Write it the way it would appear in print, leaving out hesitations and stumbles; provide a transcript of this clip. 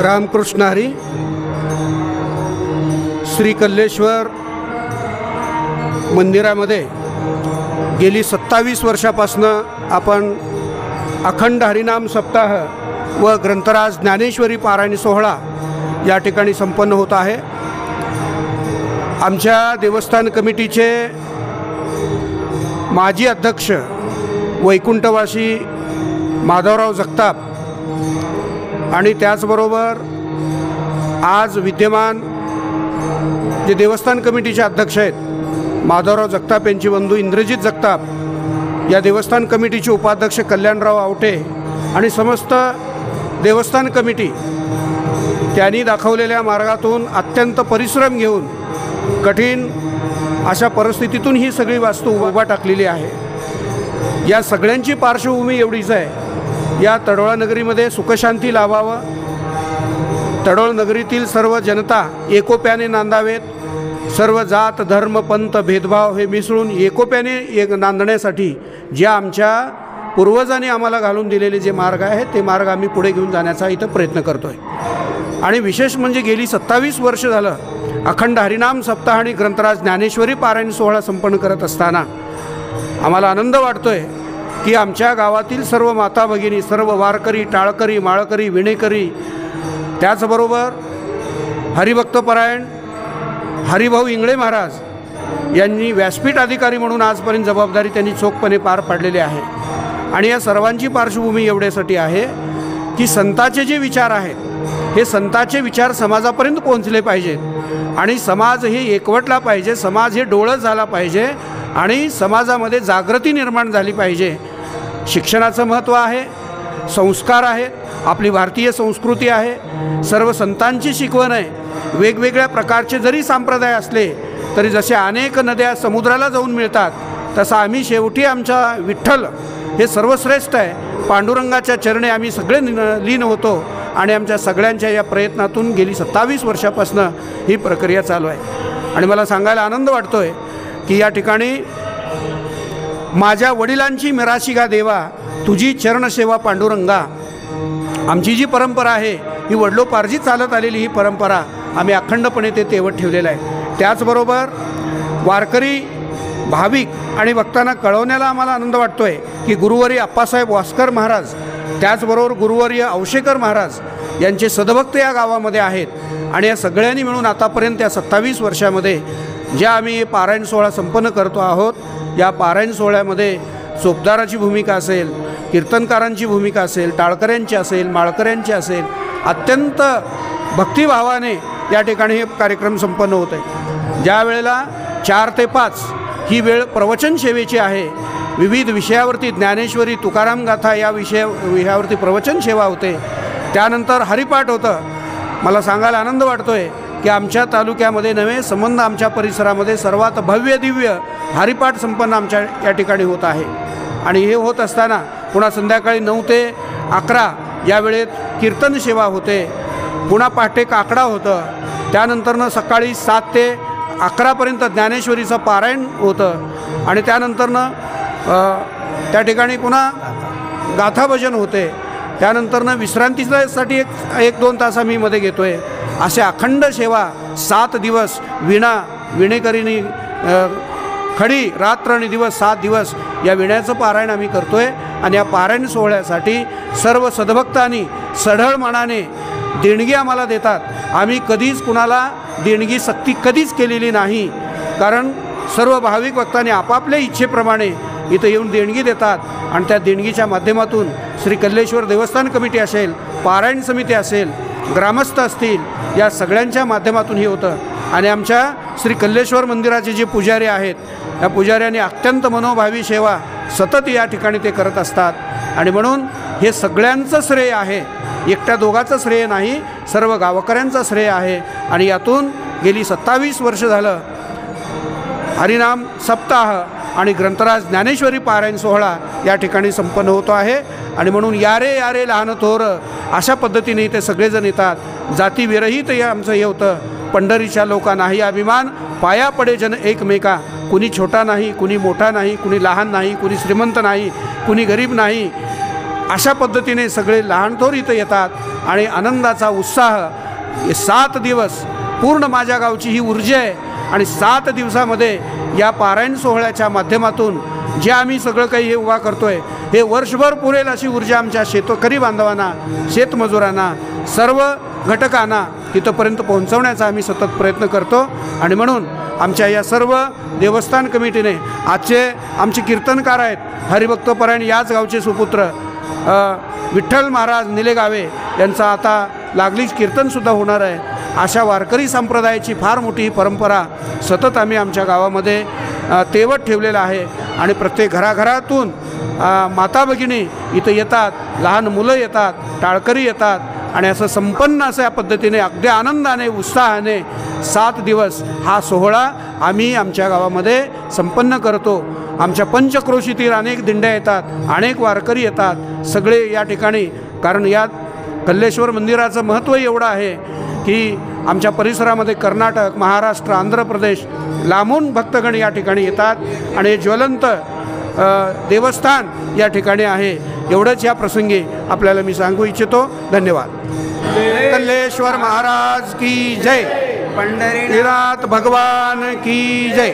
रामकृष्ण हरी. श्री कल्लेश्वर मंदिरामध्ये गेली 27 वर्षापासून आपण अखंड हरिनाम सप्ताह व ग्रंथराज ज्ञानेश्वरी पारायण सोहळा या ठिकाणी संपन्न होत आहे. आमच्या देवस्थान कमिटीचे माजी अध्यक्ष वैकुंठवासी माधवराव जगताप आणि त्याचबरोबर आज विद्यमान जे देवस्थान कमिटीचे अध्यक्ष आहेत माधवराव जगताप यांची बंधू इंद्रजित जगताप, या देवस्थान कमिटीचे उपाध्यक्ष कल्याणराव आवटे आणि समस्त देवस्थान कमिटी त्यांनी दाखवलेल्या मार्गातून अत्यंत परिश्रम घेऊन कठीण अशा परिस्थितीतून ही सगळी वास्तू उभा टाकलेली आहे. या सगळ्यांची पार्श्वभूमी एवढीच आहे, या तडोळा नगरीमध्ये सुखशांती लाभावं, तडोळ नगरीतील सर्व जनता एकोप्याने नांदावेत, सर्व जात धर्म पंथ भेदभाव हे मिसळून एकोप्याने नांदण्यासाठी ज्या आमच्या पूर्वजांनी आम्हाला घालून दिलेले जे मार्ग आहेत ते मार्ग आम्ही पुढे घेऊन जाण्याचा इथं प्रयत्न करतो आहे. आणि विशेष म्हणजे गेली 27 वर्ष झालं अखंड हरिनाम सप्ताह आणि ग्रंथराज ज्ञानेश्वरी पारायण सोहळा संपन्न करत असताना आम्हाला आनंद वाटतो आहे की आमच्या गावातील सर्व माता भगिनी, सर्व वारकरी, टाळकरी, माळकरी, विणेकरी, त्याचबरोबर हरिभक्तपरायण हरिभाऊ इंगळे महाराज यांनी व्यासपीठ अधिकारी म्हणून आजपर्यंत जबाबदारी त्यांनी चोखपणे पार पाडलेली आहे. आणि या सर्वांची पार्श्वभूमी एवढ्यासाठी आहे की संतांचे जे विचार आहेत हे संतांचे विचार समाजापर्यंत पोहोचले पाहिजेत आणि समाज हे एकवटला पाहिजे, समाज हे डोळत झाला पाहिजे आणि समाजामध्ये जागृती निर्माण झाली पाहिजे. शिक्षणाचं महत्त्व आहे, संस्कार आहेत, आपली भारतीय संस्कृती आहे, सर्व संतांची शिकवण आहे. वेगवेगळ्या प्रकारचे जरी संप्रदाय असले तरी जसे अनेक नद्या समुद्राला जाऊन मिळतात तसं आम्ही शेवटी आमचा विठ्ठल हे सर्वश्रेष्ठ आहे, पांडुरंगाच्या चरणी आम्ही सगळे लीन होतो आणि आमच्या सगळ्यांच्या या प्रयत्नातून गेली 27 वर्षापासून ही प्रक्रिया चालू आहे. आणि मला सांगायला आनंद वाटतो आहे की या ठिकाणी माझ्या वडिलांची मिराशिगा देवा तुझी चरणसेवा पांडुरंगा, आमची जी परंपरा आहे ही वडलोपार्जित चालत आलेली ही परंपरा आम्ही अखंडपणे ते तेवत ठेवलेलं आहे. त्याचबरोबर वारकरी भाविक आणि भक्तांना कळवण्याला आम्हाला आनंद वाटतो आहे की गुरुवर्य अप्पासाहेब वास्कर महाराज, त्याचबरोबर गुरुवर्य औशेकर महाराज यांचे सद्भक्त या गावामध्ये आहेत. आणि या सगळ्यांनी मिळून आतापर्यंत या 27 वर्षामध्ये ज्या आम्ही पारायण सोहळा संपन्न करतो आहोत, या पारायण सोहळ्यामध्ये चोपदाराची भूमिका असेल, कीर्तनकारांची भूमिका असेल, टाळकऱ्यांची असेल, माळकऱ्यांची असेल, अत्यंत भक्तिभावाने या ठिकाणी हे कार्यक्रम संपन्न होत आहे. ज्या वेळेला 4 ते 5 ही वेळ प्रवचन सेवेची आहे, विविध विषयावरती ज्ञानेश्वरी तुकाराम गाथा या विषयावरती प्रवचन सेवा होते. त्यानंतर हरिपाठ होतं. मला सांगायला आनंद वाटतो आहे की आमच्या तालुक्यामध्ये नव्हे संबंध आमच्या परिसरामध्ये सर्वात भव्य दिव्य हरिपाठ संपन्न आमच्या या ठिकाणी होत आहे. आणि हे होत असताना पुन्हा संध्याकाळी 9 ते 11 या वेळेत कीर्तन सेवा होते, पुन्हा पहाटे काकडा होतं, त्यानंतरनं सकाळी 7 ते 11पर्यंत ज्ञानेश्वरीचं पारायण होतं आणि त्यानंतरनं त्या ठिकाणी पुन्हा गाथा भजन होते. त्यानंतरनं विश्रांतीसाठी 1-2 तास आम्ही मध्ये घेतो आहे. असे अखंड सेवा 7 दिवस विणेकरीनी खडी रात्र आणि दिवस 7 दिवस या विण्याचं पारायण आम्ही करतो आहे. आणि या पारायण सोहळ्यासाठी सर्व सद्भक्तांनी सढळ मनाने देणगी आम्हाला देतात. आम्ही कधीच कुणाला देणगी सक्ती कधीच केलेली नाही, कारण सर्व भाविक भक्तांनी आपापल्या इच्छेप्रमाणे इथं येऊन देणगी देतात आणि त्या देणगीच्या माध्यमातून श्री कल्लेश्वर देवस्थान कमिटी असेल, पारायण समिती असेल, ग्रामस्थ असतील, या सगळ्यांच्या माध्यमातून हे होतं. आणि आमच्या श्री कल्लेश्वर मंदिराचे जे पुजारी आहेत या पुजाऱ्यांनी अत्यंत मनोभावी सेवा सतत या ठिकाणी ते करत असतात. आणि म्हणून हे सगळ्यांचं श्रेय आहे, एकट्या दोघाचं श्रेय नाही, सर्व गावकऱ्यांचं श्रेय आहे. आणि यातून गेली 27 वर्ष झालं हरिनाम सप्ताह आणि ग्रंथराज ज्ञानेश्वरी पारायण सोहळा या ठिकाणी संपन्न होतो आहे. आणि म्हणून यारे यारे लहान थोर अशा पद्धतीने इथे सगळेजण येतात. जातीविरहित हे आमचं हे होतं. पंढरीच्या लोकांनाही अभिमान, पाया पडे जन एकमेका, कुणी छोटा नाही, कुणी मोठा नाही, कुणी लहान नाही, कुणी श्रीमंत नाही, कुणी गरीब नाही, अशा पद्धतीने सगळे लहान थोर इथं येतात आणि आनंदाचा उत्साह हे 7 दिवस पूर्ण माझ्या गावची ही ऊर्जा आहे आणि 7 दिवसामध्ये या पारायण सोहळ्याच्या माध्यमातून जे आम्ही सगळं काही हे उभा करतोय हे वर्षभर पुरेल अशी ऊर्जा आमच्या शेतकरी बांधवांना, शेतमजुरांना, सर्व घटकांना तिथंपर्यंत पोहोचवण्याचा आम्ही सतत प्रयत्न करतो आणि म्हणून आमच्या या सर्व देवस्थान कमिटीने आजचे आमचे कीर्तनकार आहेत हरिभक्तपरायण याच गावचे सुपुत्र विठ्ठल महाराज निलेगावे यांचा आता लागलीच कीर्तनसुद्धा होणार आहे. अशा वारकरी संप्रदायाची फार मोठी परंपरा सतत आम्ही आमच्या गावामध्ये तेवत ठेवलेला आहे आणि प्रत्येक घराघरातून माता भगिनी इथं येतात, लहान मुलं येतात, टाळकरी येतात आणि असं संपन्न अशा या पद्धतीने अगदी आनंदाने उत्साहाने 7 दिवस हा सोहळा आम्ही आमच्या गावामध्ये संपन्न करतो. आमच्या पंचक्रोशीतील अनेक दिंड्या येतात, अनेक वारकरी येतात सगळे या ठिकाणी. कारण यात कल्लेश्वर मंदिराचं महत्त्व एवढं आहे की आमच्या परिसरामध्ये कर्नाटक, महाराष्ट्र, आंध्र प्रदेश लांबून भक्तगण या ठिकाणी येतात आणि ज्वलंत देवस्थान या ठिकाणी आहे. एवढंच या प्रसंगी आपल्याला मी सांगू इच्छितो. धन्यवाद. कल्लेश्वर महाराज की जय. पंढरीनाथ भगवान की जय.